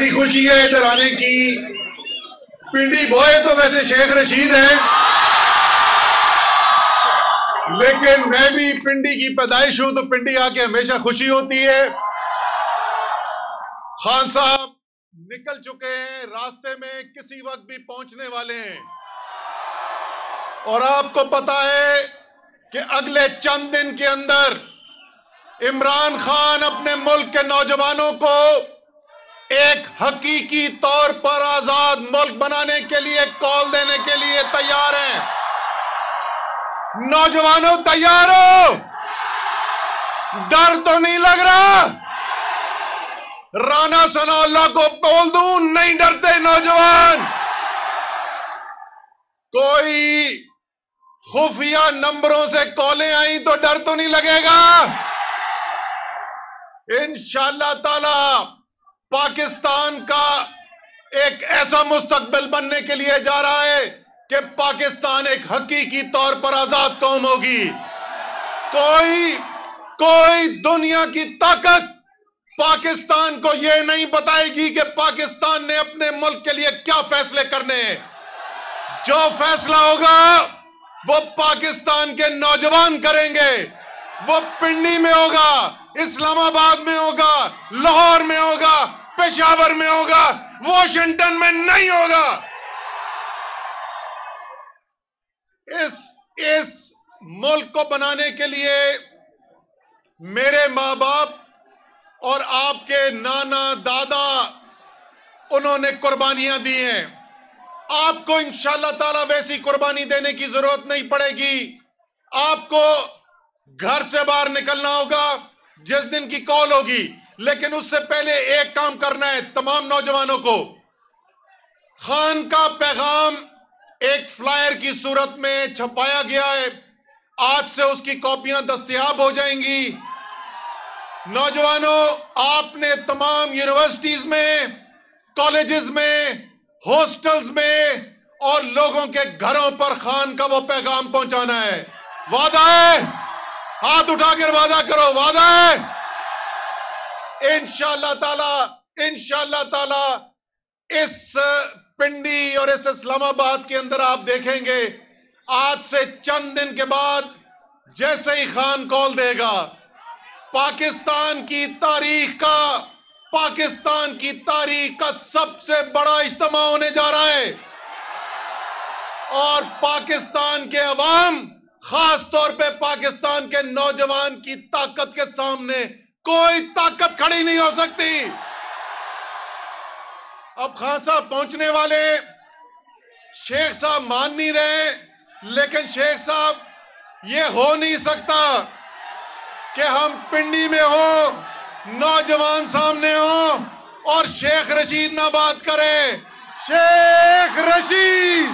बड़ी खुशी है इधर आने की। पिंडी बॉय तो वैसे शेख रशीद हैं, लेकिन मैं भी पिंडी की पैदाइश हूं, तो पिंडी आके हमेशा खुशी होती है। खान साहब निकल चुके हैं, रास्ते में किसी वक्त भी पहुंचने वाले हैं, और आपको पता है कि अगले चंद दिन के अंदर इमरान खान अपने मुल्क के नौजवानों को एक हकीकी तौर पर आजाद मुल्क बनाने के लिए कॉल देने के लिए तैयार हैं। नौजवानों तैयार हो? डर तो नहीं लग रहा? राना सनाउल्लाह को बोल दूं, नहीं डरते नौजवान। कोई खुफिया नंबरों से कॉलें आई तो डर तो नहीं लगेगा? इंशाअल्लाह ताला पाकिस्तान का एक ऐसा मुस्तकबिल बनने के लिए जा रहा है कि पाकिस्तान एक हकीकी तौर पर आजाद कौम होगी। कोई दुनिया की ताकत पाकिस्तान को यह नहीं बताएगी कि पाकिस्तान ने अपने मुल्क के लिए क्या फैसले करने हैं। जो फैसला होगा वो पाकिस्तान के नौजवान करेंगे। वो पिंडी में होगा, इस्लामाबाद में होगा, लाहौर में होगा, पेशावर में होगा, वॉशिंगटन में नहीं होगा। इस मुल्क को बनाने के लिए मेरे माँ बाप और आपके नाना दादा उन्होंने कुर्बानियां दी हैं। आपको इंशाअल्लाह ताला वैसी कुर्बानी देने की जरूरत नहीं पड़ेगी। आपको घर से बाहर निकलना होगा जिस दिन की कॉल होगी, लेकिन उससे पहले एक काम करना है। तमाम नौजवानों को खान का पैगाम एक फ्लायर की सूरत में छपाया गया है, आज से उसकी कॉपियां दस्तयाब हो जाएंगी। नौजवानों, आपने तमाम यूनिवर्सिटीज में, कॉलेजेस में, हॉस्टल्स में और लोगों के घरों पर खान का वो पैगाम पहुंचाना है। वादा है? हाथ उठाकर वादा करो, वादा है? इंशाअल्लाह ताला इस पिंडी और इस इस्लामाबाद के अंदर आप देखेंगे, आज से चंद दिन के बाद जैसे ही खान कॉल देगा, पाकिस्तान की तारीख का सबसे बड़ा इज्तिमा होने जा रहा है। और पाकिस्तान के अवाम, खास तौर पे पाकिस्तान के नौजवान की ताकत के सामने कोई ताकत खड़ी नहीं हो सकती। अब खान साहब पहुंचने वाले, शेख साहब मान नहीं रहे, लेकिन शेख साहब, ये हो नहीं सकता कि हम पिंडी में हो, नौजवान सामने हो और शेख रशीद ना बात करे। शेख रशीद